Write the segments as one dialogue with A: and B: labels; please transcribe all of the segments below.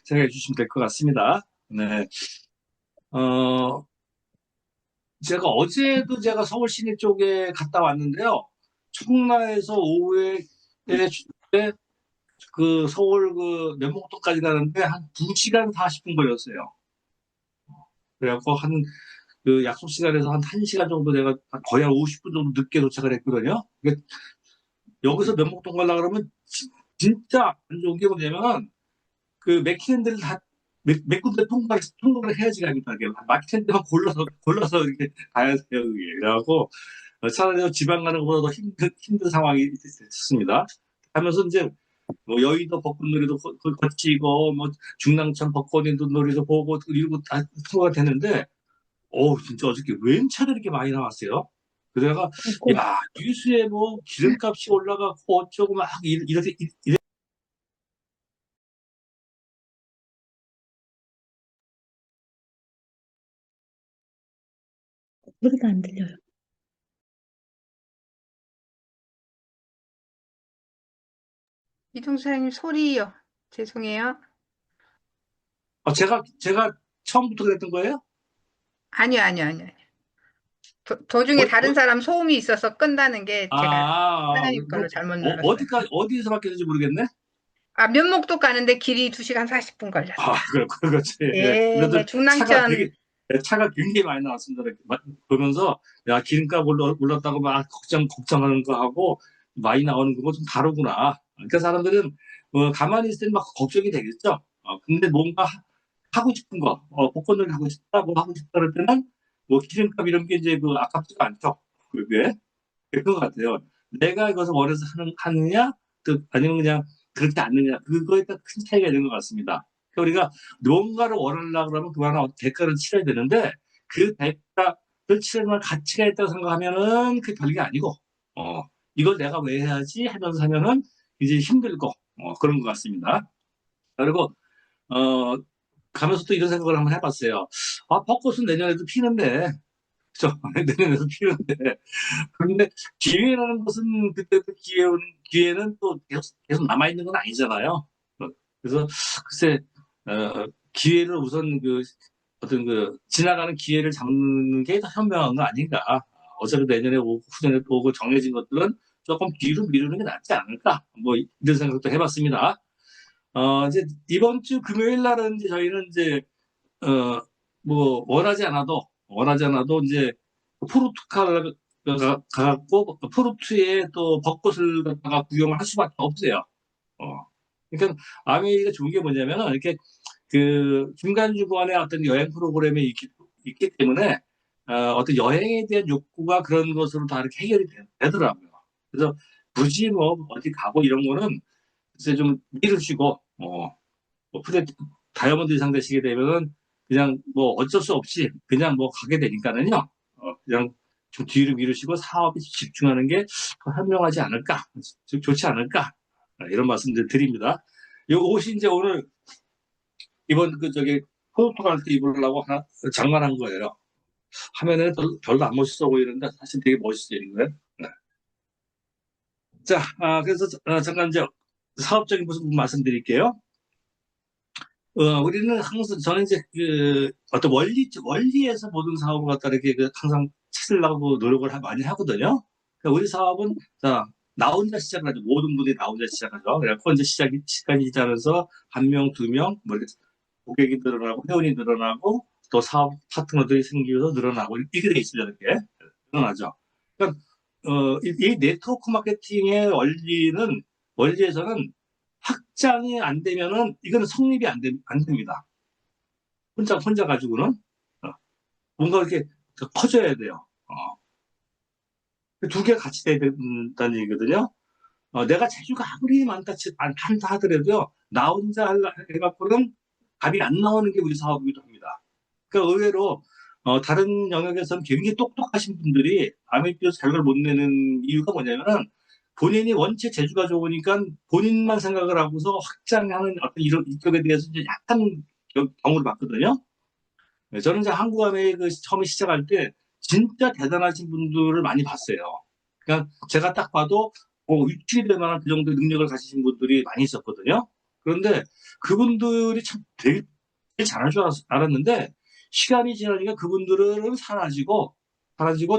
A: 생각해 주시면 될 것 같습니다. 네. 어, 제가 어제도 제가 서울 시내 쪽에 갔다 왔는데요. 청라에서 오후에 그 서울 그 면목동까지 가는데 한 2시간 40분 걸렸어요. 그래갖고 그 약속 시간에서 한 1시간 정도 내가 거의 한 50분 정도 늦게 도착을 했거든요. 여기서 면목동 가려고 그러면 진짜 안 좋은 게 뭐냐면 그 맥히는 데를 몇 군데 통과를 해야지 가니까 막히는 데만 골라서 이렇게 가야 돼요, 그게. 그래갖고 차라리 지방 가는 것보다 더 힘든 상황이 있었습니다. 하면서 이제 뭐 여의도 벚꽃놀이도 거치고 뭐 중랑천 벚꽃놀이도 보고 이러고 다 통과가 되는데 진짜 어저께 웬 차들이 이렇게 많이 나왔어요. 그래서 내가
B: 꼭
A: 야 뉴스에 뭐 기름값이 올라가고 어쩌고 막 이렇게
B: 소리가 안 들려요.
C: 이동사님 소리요. 죄송해요.
A: 제가 처음부터 그랬던 거예요?
C: 아니요, 아니요, 아니요. 도중에
A: 어,
C: 다른 사람 소음이 있어서 끈다는 게 제가 사장님 걸로
A: 그럼
C: 잘못 눌렀어요.
A: 어디서 바뀌는지 모르겠네?
C: 아, 면목도 가는데 길이 2시간 40분 걸렸어요.
A: 그렇지. 예. 근데도
C: 예, 중랑천,
A: 차가 굉장히 많이 나왔습니다. 이렇게 보면서, 야, 기름값 올랐다고 막 걱정하는 거 하고, 많이 나오는 거고 좀 다르구나. 그러니까 사람들은, 가만히 있을 때는 막 걱정이 되겠죠? 근데 뭔가 하고 싶은 거, 복권을 하고 싶다, 뭐 하고 싶다 그럴 때는, 뭐 기름값 이런 게 이제 아깝지가 않죠. 그게. 그런 것 같아요. 내가 이것을 원해서 하느냐, 아니면 그냥 그렇지 않느냐, 그거에 따라 큰 차이가 있는 것 같습니다. 그러니까 우리가 무언가를 원하려고 그러면 그거는 대가를 치러야 되는데, 그 대가를 치를 만한 가치가 있다고 생각하면은 그게 별게 아니고, 어, 이걸 내가 왜 해야지 하면서 하면은 이제 힘들고, 그런 것 같습니다. 그리고, 어, 가면서 또 이런 생각을 한번 해봤어요. 벚꽃은 내년에도 피는데, 저 내년에도 피는데, 그런데 기회라는 것은 그때도 기회는 또 계속 남아있는 건 아니잖아요. 그래서 글쎄, 기회를 우선 어떤 지나가는 기회를 잡는 게 더 현명한 거 아닌가. 어차피 내년에 오고 후년에 또 오고 정해진 것들은 조금 뒤로 미루는 게 낫지 않을까. 뭐 이런 생각도 해봤습니다. 이제 이번 주 금요일 날은 이제 저희는 이제 어, 뭐, 원하지 않아도 이제, 포르투갈 가갖고, 포르투에 또 벚꽃을 갖다가 구경을 할 수밖에 없어요. 어. 그러니까, 아메리가 좋은 게 뭐냐면은, 이렇게, 중간중간에 어떤 여행 프로그램이 있기 때문에, 어떤 여행에 대한 욕구가 그런 것으로 다 이렇게 해결이 되더라고요. 그래서, 굳이 뭐, 어디 가고 이런 거는, 글쎄 좀 미루시고, 다이아몬드 이상 되시게 되면은 그냥 뭐 어쩔 수 없이 그냥 뭐 가게 되니까는요. 그냥 좀 뒤로 미루시고 사업에 집중하는 게 더 현명하지 않을까, 좋지 않을까, 이런 말씀들 드립니다. 요 옷이 이제 오늘 이번 포르투갈 때 입으려고 하나 장만한 거예요. 화면에는 별로 안 멋있어 보이는데 사실 되게 멋있어요, 이거요. 네. 자, 그래서 잠깐 이제 사업적인 모습 말씀드릴게요. 우리는 항상, 저는 이제 어떤 원리에서 모든 사업을 갖다 이렇게 항상 찾으려고 노력을 많이 하거든요. 그러니까 우리 사업은, 자, 나 혼자 시작하죠. 모든 분들이 나 혼자 시작하죠. 그래서 이제 시간이 지나면서 한 명, 두 명, 뭐 이렇게 고객이 늘어나고, 회원이 늘어나고, 또 사업 파트너들이 생기면서 늘어나고, 이렇게 돼 있어요. 이렇게. 늘어나죠. 그러니까, 이 네트워크 마케팅의 원리에서는 확장이 안 되면은 이거는 성립이 안 됩니다. 혼자 가지고는 뭔가 이렇게 더 커져야 돼요. 두 개가 같이 돼야 된다는 얘기거든요. 내가 재주가 아무리 많다 하더라도요, 나 혼자 해갖고는 답이 안 나오는 게 우리 사업이기도 합니다. 그러니까 의외로 다른 영역에서는 굉장히 똑똑하신 분들이 아메리카에서 결과를 못 내는 이유가 뭐냐면은 본인이 원체 재주가 좋으니까 본인만 생각을 하고서 확장하는 어떤 이런 이쪽에 대해서 이제 약간 경우를 봤거든요. 네, 저는 이제 한국 아메 처음에 시작할 때 진짜 대단하신 분들을 많이 봤어요. 그러니까 제가 딱 봐도 위축이 될 만한 그 정도의 능력을 가지신 분들이 많이 있었거든요. 그런데 그분들이 참 되게 잘할 줄 알았는데 시간이 지나니까 그분들은 사라지고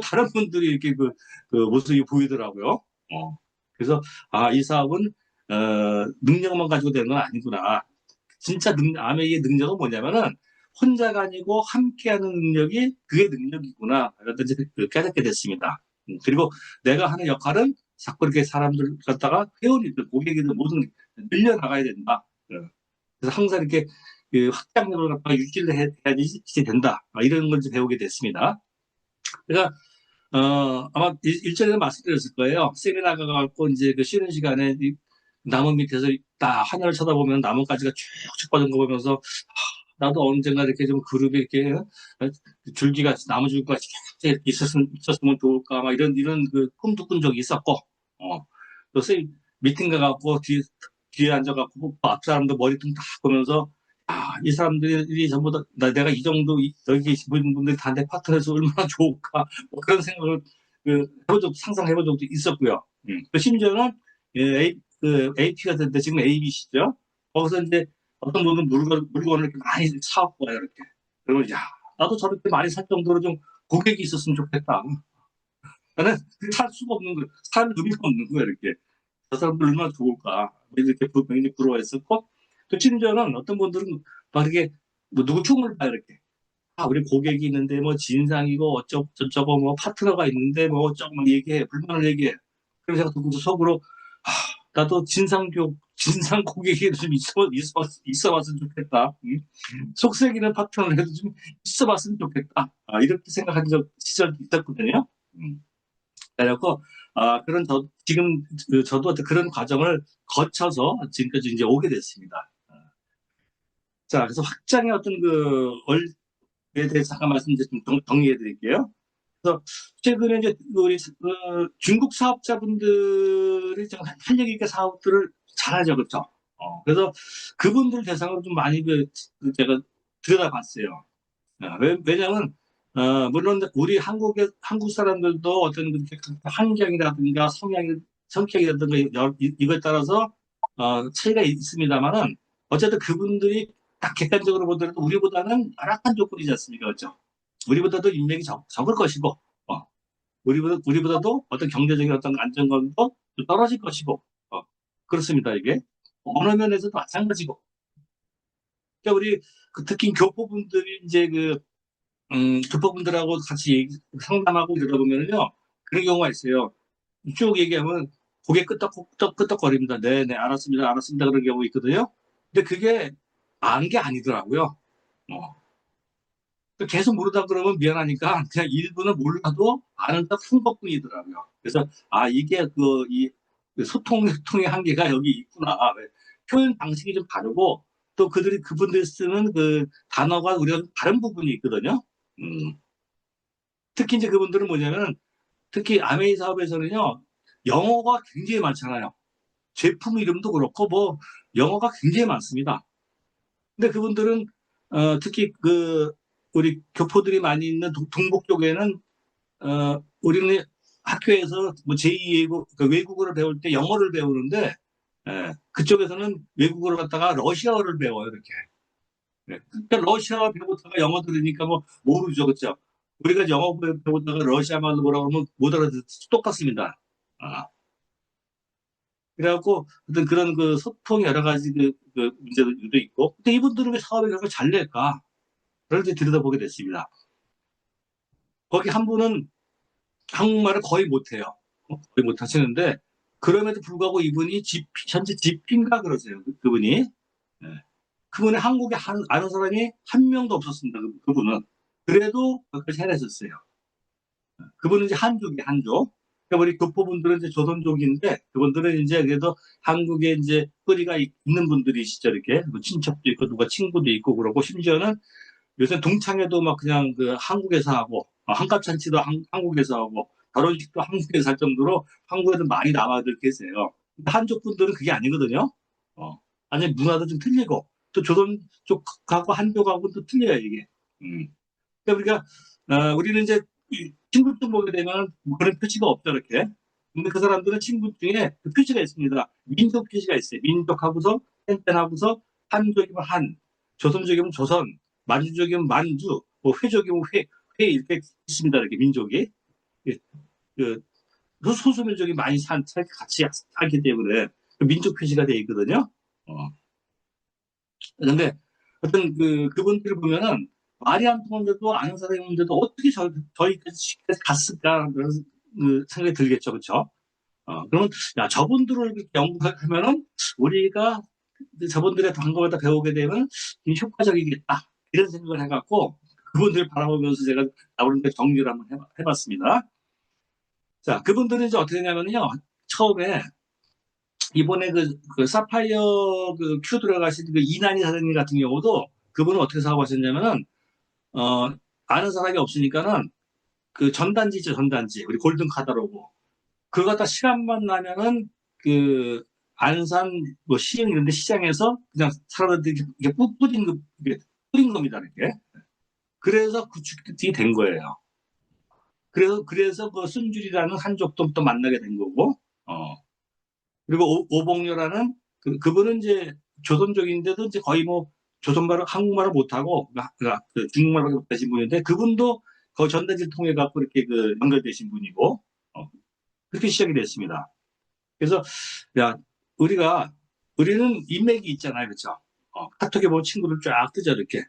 A: 다른 분들이 이렇게 그 모습이 보이더라고요. 그래서 이 사업은 능력만 가지고 되는 건 아니구나. 진짜 아메이의 능력은 뭐냐면은 혼자가 아니고 함께하는 능력이 그게 능력이구나. 이런 이제 깨닫게 됐습니다. 그리고 내가 하는 역할은 자꾸 이렇게 사람들 갖다가 회원이들, 고객이들 모든 늘려나가야 된다. 그래서 항상 이렇게 그 확장력을 갖다가 유지를 해야지 된다. 이런 걸 이제 배우게 됐습니다. 그러니까 아마 일전에도 말씀드렸을 거예요. 세미나 가갖고 이제 그 쉬는 시간에 나무 밑에서 딱 하늘을 쳐다보면 나뭇가지가 쭉쭉 뻗은 거 보면서 나도 언젠가 이렇게 좀 그룹이 이렇게 줄기가 나무 줄기같이 이렇게 있었으면 좋을까 막 이런 그 꿈도 꾼 적이 있었고 또 미팅 가갖고 뒤에 앉아갖고 앞 사람도 머리통 딱 보면서 이 사람들이 전부 다 내가 이 정도 여기 계신 분들이 다 내 파트너에서 얼마나 좋을까 뭐 그런 생각을 상상해본 적도 있었고요. 또 심지어는 AP가 됐는데 지금 ABC죠. 거기서 이제 어떤 분은 물건을 이렇게 많이 사갖고 와요, 이렇게. 그러면, 나도 저렇게 많이 살 정도로 좀 고객이 있었으면 좋겠다. 나는 살 수가 없는 거예요. 살 의미가 없는 거예요, 이렇게. 저 사람들 얼마나 좋을까. 이렇게 굉장히 부러워했었고, 또 심지어는 어떤 분들은 막 이렇게, 뭐 누구 흉을 봐요, 이렇게. 우리 고객이 있는데, 뭐 진상이고, 어쩌고, 뭐 파트너가 있는데, 뭐 어쩌고 막 얘기해. 불만을 얘기해. 그래서 제가 듣고서 속으로, 나도 진상 고객이 좀 있어봤으면 좋겠다. 속썩이는 파트너를 해도 좀 있어봤으면 좋겠다. 이렇게 생각한 시절이 있었거든요. 그래갖고, 지금 저도 그런 과정을 거쳐서 지금까지 이제 오게 됐습니다. 자, 그래서 확장의 어떤 에 대해서 잠깐 말씀 좀 정리해 드릴게요. 그래서 최근에 이제 우리 중국 사업자분들이 좀 탄력 있게 사업들을 잘하죠, 그렇죠? 그래서 그분들 대상으로 좀 많이 제가 들여다봤어요. 왜냐하면 물론 우리 한국 사람들도 어떤 환경이라든가 성격이라든가 이거에 따라서 차이가 있습니다만은 어쨌든 그분들이 딱 객관적으로 보더라도 우리보다는 열악한 조건이지 않습니까, 그렇죠? 우리보다도 인맥이 적을 것이고, 우리보다도 어떤 경제적인 어떤 안정감도 떨어질 것이고, 그렇습니다, 이게. 어느 면에서도 마찬가지고. 그러니까 우리, 특히 교포분들이 이제 교포분들하고 같이 상담하고 이러다 보면요, 그런 경우가 있어요. 쭉 얘기하면 고개 끄덕거립니다. 네, 알았습니다. 그런 경우 있거든요. 근데 그게 게 아니더라고요. 계속 모르다 그러면 미안하니까 그냥 일부는 몰라도 아는 척한 것뿐이더라고요. 그래서 이게 그 소통의 한계가 여기 있구나. 표현 방식이 좀 다르고 또 그분들이 쓰는 그 단어가 우리가 다른 부분이 있거든요. 특히 이제 그분들은 뭐냐면 특히 아메이 사업에서는요 영어가 굉장히 많잖아요. 제품 이름도 그렇고 뭐 영어가 굉장히 많습니다. 근데 그분들은 특히 우리 교포들이 많이 있는 동북 쪽에는 우리는 학교에서 뭐 제2외국 외국어를 배울 때 영어를 배우는데 그쪽에서는 외국어를 갖다가 러시아어를 배워요, 이렇게. 그러니까 러시아어 배우다가 영어 들으니까 뭐 모르죠, 그렇죠? 우리가 영어 배우다가 러시아말로 뭐라고 하면 못 알아듣지 똑같습니다. 그래갖고 어떤 그런 소통이 여러 가지 문제도 있고, 근데 이분들은 왜 사업에 그렇게 잘 낼까? 그럴 때 들여다보게 됐습니다. 거기 한 분은 한국말을 거의 못해요. 거의 못하시는데 그럼에도 불구하고 이분이 현재 GP인가 그러세요. 그분이. 그분이 한국에 아는 사람이 한 명도 없었습니다. 그분은. 그래도 그것까지 해냈었어요. 그분은 이제 한족. 그러니까 우리 교포분들은 이제 조선족인데 그분들은 이제 그래도 한국에 이제 뿌리가 있는 분들이시죠. 이렇게 뭐 친척도 있고 누가 친구도 있고 그러고 심지어는 요새 동창회도 막 그냥 한국에서 하고 한갑잔치도 한국에서 하고 결혼식도 한국에서 할 정도로 한국에도 많이 남아들 계세요. 한족 분들은 그게 아니거든요. 아니 문화도 좀 틀리고 또 조선 쪽하고 한족하고 또 틀려요 이게. 그러니까 우리는 이제 친구 쪽 보게 되면 그런 표시가 없죠 이렇게. 근데 그 사람들은 친구 중에 그 표시가 있습니다. 민족 표시가 있어요. 민족하고서 땡땡하고서 한족이면 한, 조선족이면 조선, 만주족이면 만주, 뭐 회족이면 회 이렇게 있습니다. 이렇게 민족이. 예, 그 소수민족이 많이 같이 살기 때문에 그 민족 표시가 되어 있거든요. 그런데 어떤 그분들을 보면은 말이 안 통하는데도 아는 사람이 있는데도 어떻게 저희까지 갔을까 그런 생각이 들겠죠, 그렇죠? 그러면 야 저분들을 이렇게 연구하면은 우리가 저분들의 방법을 배우게 되면 효과적이겠다 이런 생각을 해갖고 그분들 바라보면서 제가 나오는데 정리를 한번 해봤습니다. 자, 그분들은 이제 어떻게 되냐면요, 처음에 이번에 그 사파이어 큐 들어가신 그 이난희 사장님 같은 경우도 그분은 어떻게 사업하셨냐면은 어, 아는 사람이 없으니까는 그 전단지 있죠, 전단지. 우리 골든 카다로고. 그거 갖다 시간만 나면은 그 안산 뭐 시흥 이런 데 시장에서 그냥 사람들이 이렇게 뿌린 겁니다, 이렇게. 그래서 구축이 된 거예요. 그래서 그 순줄이라는 한족도 또 만나게 된 거고, 그리고 오봉료라는 그분은 이제 조선족인데도 이제 거의 뭐 조선말을 한국말을 못하고 그 중국말을 못하신 분인데 그분도 그 전단지를 통해 갖고 이렇게 연결되신 분이고 그렇게 시작이 됐습니다. 그래서 야 우리는 인맥이 있잖아요, 그렇죠? 카톡에 보면 친구들 쫙 뜨죠, 이렇게.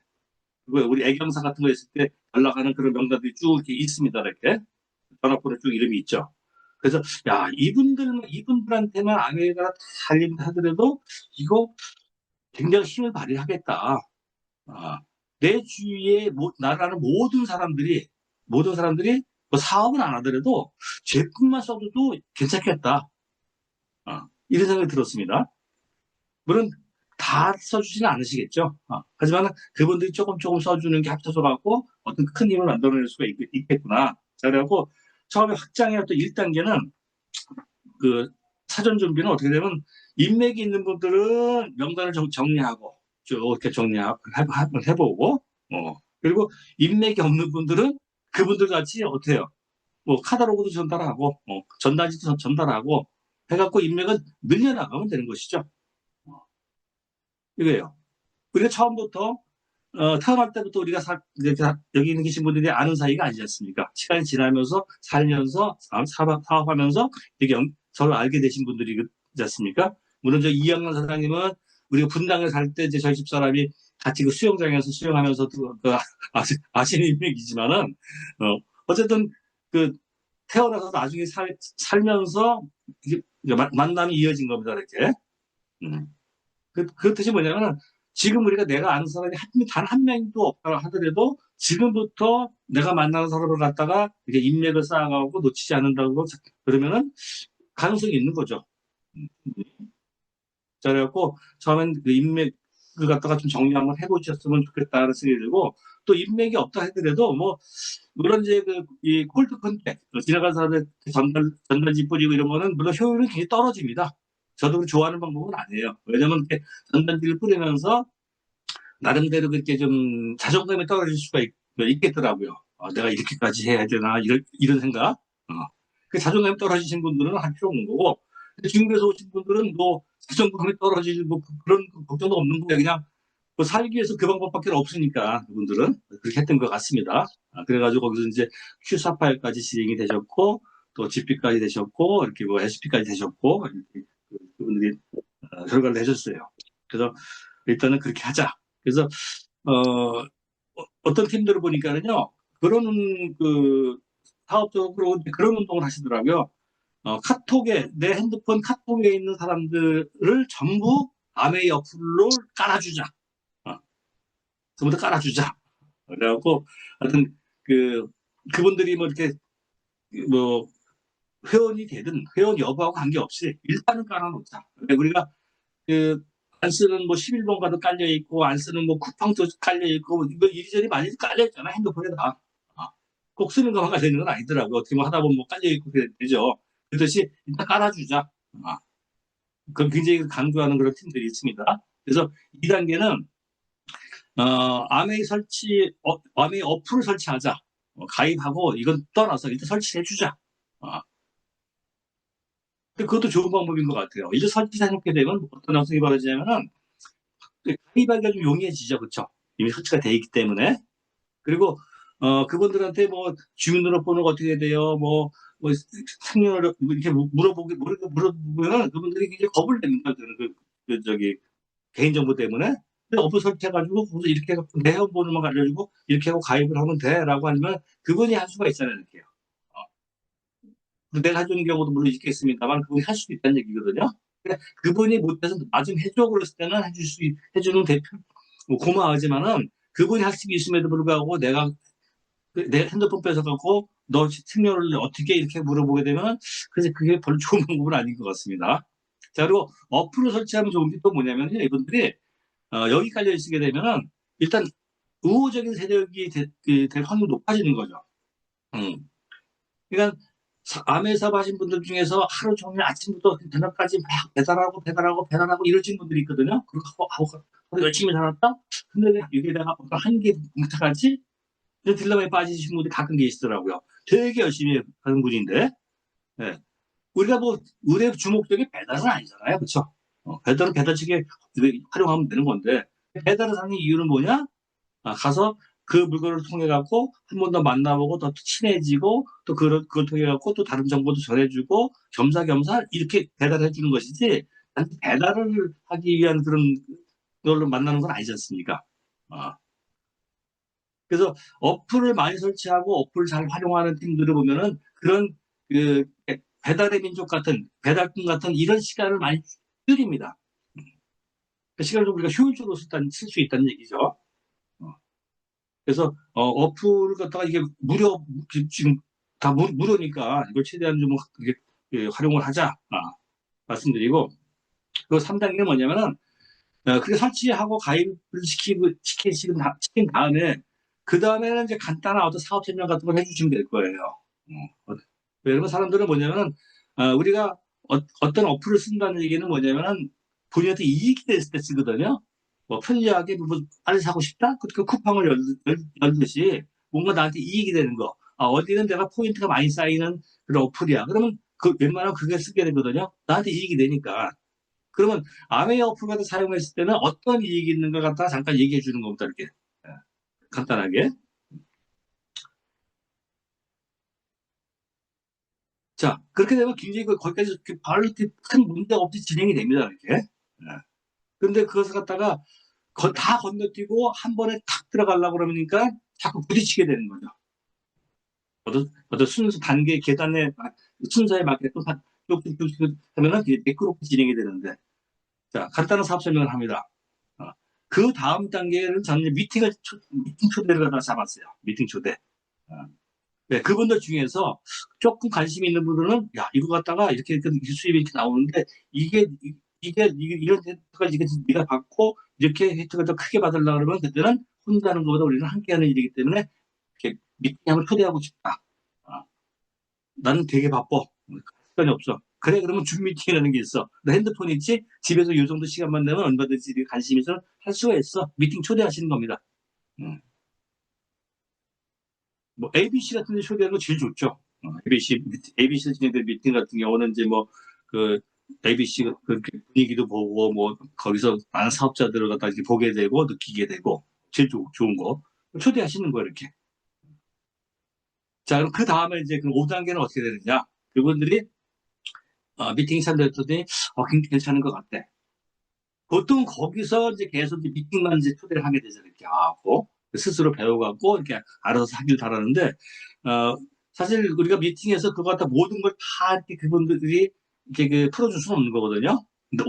A: 그리고 우리 애경사 같은 거 있을 때 연락하는 그런 명단들이 쭉 이렇게 있습니다, 이렇게. 전화번호 쭉 이름이 있죠. 그래서 야 이분들한테만 아메리카가 다 살린다 하더라도 이거 굉장히 힘을 발휘하겠다. 내 주위에 나라는 모든 사람들이 뭐 사업은 안 하더라도 제품만 써도 괜찮겠다. 이런 생각이 들었습니다. 물론 다 써주지는 않으시겠죠. 하지만 그분들이 조금 써주는 게 합쳐서 갖고 어떤 큰 힘을 만들어낼 수가 있겠구나. 자, 그래갖고 처음에 확장의 어떤 1단계는 그 사전 준비는 어떻게 되면 인맥이 있는 분들은 명단을 정리하고 쭉 이렇게 해보고 그리고 인맥이 없는 분들은 그분들 같이 어떻게 해요? 뭐 카탈로그도 전달하고 전단지도 전달하고 해갖고 인맥을 늘려나가면 되는 것이죠. 이거예요. 우리가 처음부터 태어날 때부터 우리가 여기 있는 계신 분들이 아는 사이가 아니지 않습니까? 시간이 지나면서 살면서 사업하면서 이렇게 서로 알게 되신 분들이지 않습니까? 물론 저 이영란 사장님은 우리가 분당에 살 때 이제 저희 집 사람이 같이 그 수영장에서 수영하면서 아시는 인맥이지만은 어쨌든 그 태어나서 나중에 살면서 이게 만남이 이어진 겁니다, 이렇게. 그 뜻이 뭐냐면은 지금 우리가 내가 아는 사람이 단 한 명도 없다 하더라도 지금부터 내가 만나는 사람을 갖다가 이렇게 인맥을 쌓아가고 놓치지 않는다고 그러면은 가능성이 있는 거죠. 자, 그래갖고 처음엔 그 인맥을 갖다가 좀 정리 한번 해보셨으면 좋겠다는 생각이 들고 또 인맥이 없다 하더라도 뭐 물론 이제 이 콜드 컨택 지나간 사람들 전단지 뿌리고 이런 거는 물론 효율은 굉장히 떨어집니다. 저도 좋아하는 방법은 아니에요. 왜냐면 이렇게 전단지를 뿌리면서 나름대로 그렇게 좀 자존감이 떨어질 수가 있겠더라고요. 내가 이렇게까지 해야 되나 이런 생각. 그 자존감이 떨어지신 분들은 할 필요 없는 거고 중국에서 오신 분들은 뭐 자존감이 떨어질 뭐 그런 걱정도 없는 거예요. 그냥 뭐 살기 위해서 그 방법밖에 없으니까 그분들은 그렇게 했던 것 같습니다. 그래가지고 거기서 이제 Q48까지 진행이 되셨고 또 GP까지 되셨고 이렇게 뭐 SP까지 되셨고 이렇게 그분들이 결과를 내셨어요. 그래서 일단은 그렇게 하자. 그래서 어떤 팀들을 보니까는요 그런 사업적으로 그런 운동을 하시더라고요. 카톡에 내 핸드폰 카톡에 있는 사람들을 전부 아메이 어플로 깔아주자. 전부 다 깔아주자. 그래갖고 하여튼 그분들이 뭐 이렇게 뭐 회원이 되든 회원 여부하고 관계없이 일단은 깔아놓자. 그러니까 우리가 안 쓰는 뭐 11번가도 깔려있고, 안 쓰는 뭐 쿠팡도 깔려있고, 이거 이리저리 많이 깔려있잖아, 핸드폰에다. 꼭 쓰는 것만 깔려있는 건 아니더라고. 어떻게 뭐 하다 보면 뭐 깔려있고 되죠. 그렇듯이 일단 깔아주자. 그건 굉장히 강조하는 그런 팀들이 있습니다. 그래서 2단계는, 아메이 어플을 설치하자. 가입하고 이건 떠나서 일단 설치해주자. 근데 그것도 좋은 방법인 것 같아요. 이제 설치해놓게 되면 어떤 현상이 벌어지냐면은 가입하기가 좀 용이해지죠. 그렇죠? 이미 설치가 돼 있기 때문에. 그리고 그분들한테 뭐 주민등록번호가 어떻게 돼요? 뭐 생년월일 이렇게 물어보면 그분들이 굉장히 겁을 냅니다. 저기 개인정보 때문에. 근데 어플 설치해가지고 거기서 이렇게 해갖고 내 회원번호만 알려주고 이렇게 하고 가입을 하면 돼라고 하면 그분이 할 수가 있잖아요. 이렇게요. 내가 해주는 경우도 물론 있겠습니다만 그분이 할 수도 있다는 얘기거든요. 근데 그분이 못해서 나 좀 해줘 그랬을 때는 해주는 대표 뭐 고마워하지만은 그분이 학습이 있음에도 불구하고 내 핸드폰 뺏어갖고 너 생년을 어떻게 이렇게 물어보게 되면 그래서 그게 별로 좋은 방법은 아닌 것 같습니다. 자, 그리고 어플을 설치하면 좋은 게 또 뭐냐면요. 이분들이 여기 깔려 있게 되면은 일단 우호적인 세력이 될 확률이 높아지는 거죠. 음. 그러니까 암의 사업 하신 분들 중에서 하루 종일 아침부터 저녁까지 막 배달하고 이러신 분들이 있거든요. 그리고 열심히 살았다? 근데 이게 내가 한개 뭉쳐가지? 딜레마에 빠지신 분들이 가끔 계시더라고요. 되게 열심히 하는 분인데, 예. 우리가 뭐, 의뢰 주목적인 배달은 아니잖아요. 그쵸? 배달은 배달직에 활용하면 되는 건데, 배달을 하는 이유는 뭐냐? 가서 그 물건을 통해 갖고 한 번 더 만나보고 더 친해지고 또 그걸 통해 갖고 또 다른 정보도 전해주고 겸사겸사 이렇게 배달해 주는 것이지 배달을 하기 위한 그런 걸로 만나는 건 아니지 않습니까? 어. 그래서 어플을 많이 설치하고 어플을 잘 활용하는 팀들을 보면은 그런 그 배달의 민족 같은 배달꾼 같은 이런 시간을 많이 줄입니다. 그 시간을 좀 우리가 효율적으로 쓸 수 있다는 얘기죠. 그래서 어플을 갖다가 이게 지금 다 무료니까 이걸 최대한 좀 활용을 하자 말씀드리고 그 3단계는 뭐냐면은 그게 설치하고 가입을 시킨 다음에 그 다음에는 이제 간단한 어떤 사업 설명 같은 걸 해주시면 될 거예요. 왜냐면 사람들은 뭐냐면은 우리가 어떤 어플을 쓴다는 얘기는 뭐냐면은 본인한테 이익이 됐을 때 쓰거든요. 뭐 편리하게 뭐 빨리 사고 싶다? 그 쿠팡을 열듯이 뭔가 나한테 이익이 되는 거. 어디는 내가 포인트가 많이 쌓이는 그런 어플이야. 그러면 웬만하면 그게 쓰게 되거든요. 나한테 이익이 되니까. 그러면 아메이 어플 같은 사용했을 때는 어떤 이익이 있는가 갖다 잠깐 얘기해 주는 겁니다. 이렇게. 예, 간단하게. 자, 그렇게 되면 굉장히 거기까지 바로 이렇게 큰 문제가 없이 진행이 됩니다. 이렇게. 예. 근데 그것을 갖다가 다 건너뛰고 한 번에 탁 들어가려고 그러니까 자꾸 부딪히게 되는 거죠. 어떤 순서, 단계, 계단의 순서에 맞게 또 쭉쭉쭉 하면은 매끄럽게 진행이 되는데. 자, 간단한 사업 설명을 합니다. 그 다음 단계는 저는 미팅 초대를 갖다 잡았어요. 미팅 초대. 어, 네, 그분들 중에서 조금 관심 있는 분들은 야 이거 갖다가 이렇게 수입이 이렇게 나오는데 이런 혜택을 이게 네가 받고 이렇게 혜택을 더 크게 받으려고 그러면 그때는 혼자 하는 것보다 우리는 함께 하는 일이기 때문에 이렇게 미팅에 한번 초대하고 싶다. 나는 되게 바빠. 시간이 없어. 그래, 그러면 줌 미팅이라는 게 있어. 너 핸드폰 있지? 집에서 이 정도 시간만 내면 얼마든지 관심 있어 할 수가 있어. 미팅 초대하시는 겁니다. 음. 뭐 ABC 같은 데 초대하는 거 제일 좋죠. ABC 진행된 미팅 같은 경우는 이제 뭐 그 ABC 그 분위기도 보고 뭐 거기서 많은 사업자들을 갖다 이렇게 보게 되고 느끼게 되고 제일 좋은 거 초대하시는 거 이렇게. 자, 그럼 그 다음에 이제 그 5단계는 어떻게 되느냐? 그분들이 미팅이 잘 됐더니 굉장히 괜찮은 것 같대. 보통 거기서 이제 계속 이제 미팅만 이제 초대를 하게 되죠. 이렇게 하고 스스로 배워갖고 이렇게 알아서 하길 바라는데 사실 우리가 미팅에서 그거 갖다 모든 걸 다 이렇게 그분들이 이렇게 풀어줄 수는 없는 거거든요. 근데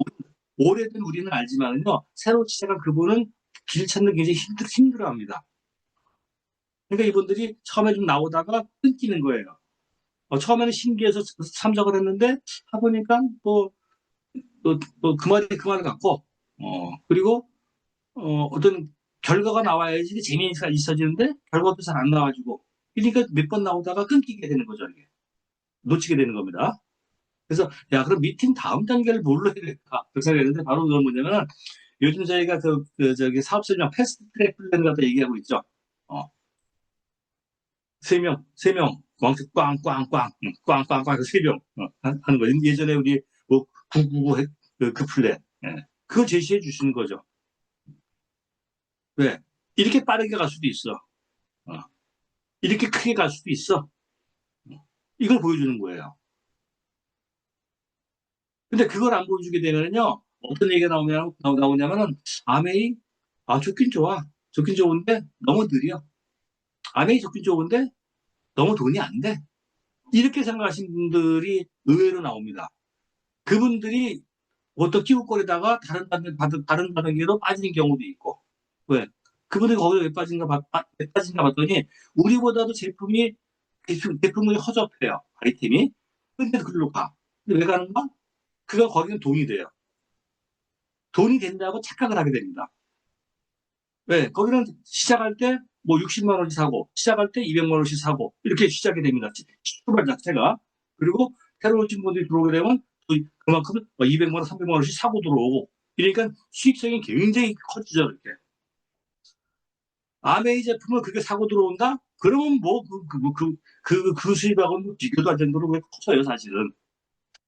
A: 오래된 우리는 알지만은요, 새로 시작한 그분은 길 찾는 게 굉장히 힘들어합니다. 그러니까 이분들이 처음에 좀 나오다가 끊기는 거예요. 처음에는 신기해서 참석을 했는데 해보니까 그 말을 갖고 그리고 어떤 결과가 나와야지 재미가 있어지는데 결과도 잘 안 나와가지고 그러니까 몇 번 나오다가 끊기게 되는 거죠. 이게 놓치게 되는 겁니다. 그래서 야 그럼 미팅 다음 단계를 뭘로 해야 될까 그렇게 생각했는데 바로 그건 뭐냐면 요즘 저희가 저기 사업 설명 패스트 트랙 플랜 갖다 얘기하고 있죠. 세 명 꽝꽝꽝꽝 세 명 하는 거 예전에 우리 뭐 999 그 플랜 그거 제시해 주시는 거죠. 왜? 이렇게 빠르게 갈 수도 있어. 어. 이렇게 크게 갈 수도 있어. 이걸 보여주는 거예요. 근데 그걸 안 보여주게 되면요, 어떤 얘기가 나오냐면은, 아메이, 좋긴 좋아. 좋긴 좋은데, 너무 느려. 아메이 좋긴 좋은데, 너무 돈이 안 돼. 이렇게 생각하시는 분들이 의외로 나옵니다. 그분들이 어떤 끼웃거리다가 다른 단계로 빠지는 경우도 있고. 왜? 그분들이 거기에 왜 빠진가 봤더니, 우리보다도 제품이 허접해요. 아이템이. 근데 그걸로 가. 근데 왜 가는가? 거기는 돈이 돼요. 돈이 된다고 착각을 하게 됩니다. 왜? 거기는 시작할 때 뭐 60만 원씩 사고, 시작할 때 200만 원씩 사고, 이렇게 시작이 됩니다. 출발 자체가. 그리고 새로 오신 분들이 들어오게 되면 또 그만큼 200만 원, 300만 원씩 사고 들어오고, 그러니까 수익성이 굉장히 커지죠, 이렇게. 아메이 제품을 그렇게 사고 들어온다? 그러면 뭐, 그 수입하고는 뭐 비교도 안 되는 거로 왜 커져요, 사실은.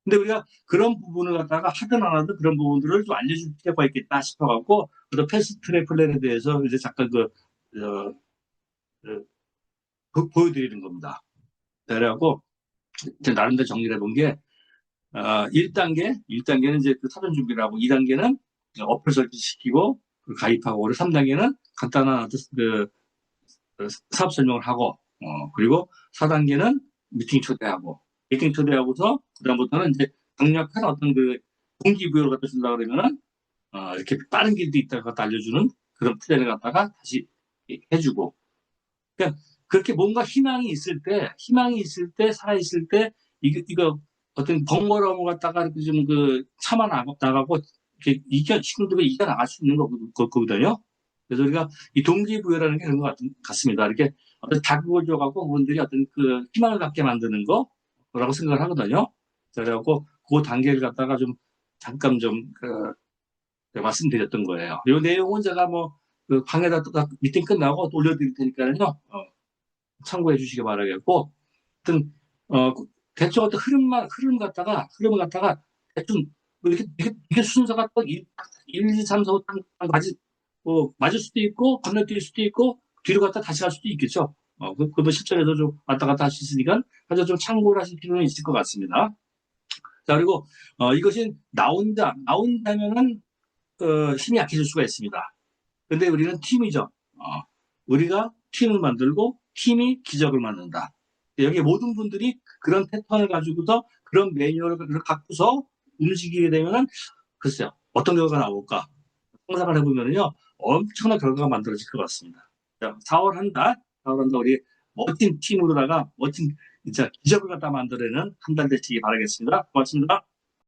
A: 근데 우리가 그런 부분을 갖다가 하든 안 하든 그런 부분들을 좀 알려줄 필요가 있겠다 싶어갖고, 그런 패스트트랙 플랜에 대해서 이제 잠깐 어, 보여드리는 겁니다. 그래갖고, 이제 나름대로 정리를 해본 게, 1단계는 이제 그 사전 준비를 하고, 2단계는 어플 설치시키고, 가입하고, 3단계는 간단한 그 사업 설명을 하고, 그리고 4단계는 미팅 초대하고서, 그다음부터는 이제 강력한 어떤 그 동기부여를 갖다 준다 그러면은, 이렇게 빠른 길도 있다고 갖다 알려주는 그런 플랜을 갖다가 다시 해주고. 그러니까 그렇게 뭔가 희망이 있을 때, 살아있을 때, 이거 어떤 번거로움을 갖다가 이렇게 좀 참아 나가고, 이렇게 친구들과 이겨나갈 수 있는 거거든요. 그래서 우리가 이 동기부여라는 게 그런 것 같습니다. 이렇게 어떤 자극을 줘갖고 그분들이 어떤 그 희망을 갖게 만드는 거라고 생각을 하거든요. 그래갖고 그 단계를 갖다가 좀 잠깐 말씀드렸던 거예요. 이 내용은 제가 방에다 미팅 끝나고 또 올려드릴 테니까요. 참고해 주시기 바라겠고, 하여튼, 대충 어떤 흐름을 갖다가 대충, 이게 순서가 딱 1, 2, 3, 4, 5, 맞을 수도 있고, 건너뛸 수도 있고, 뒤로 갔다 다시 갈 수도 있겠죠. 그것도 실전에서 좀 왔다 갔다 할 수 있으니까, 아주 좀 참고를 하실 필요는 있을 것 같습니다. 자, 그리고, 이것이 나온다면은, 힘이 약해질 수가 있습니다. 근데 우리는 팀이죠. 우리가 팀을 만들고 팀이 기적을 만든다. 여기 모든 분들이 그런 패턴을 가지고서 그런 매뉴얼을 갖고서 움직이게 되면은 글쎄요. 어떤 결과가 나올까? 상상을 해보면요. 엄청난 결과가 만들어질 것 같습니다. 자, 4월 한 달, 우리 멋진 팀으로다가 멋진 진짜 기적을 갖다 만들어내는 한 달 되시기 바라겠습니다. 고맙습니다.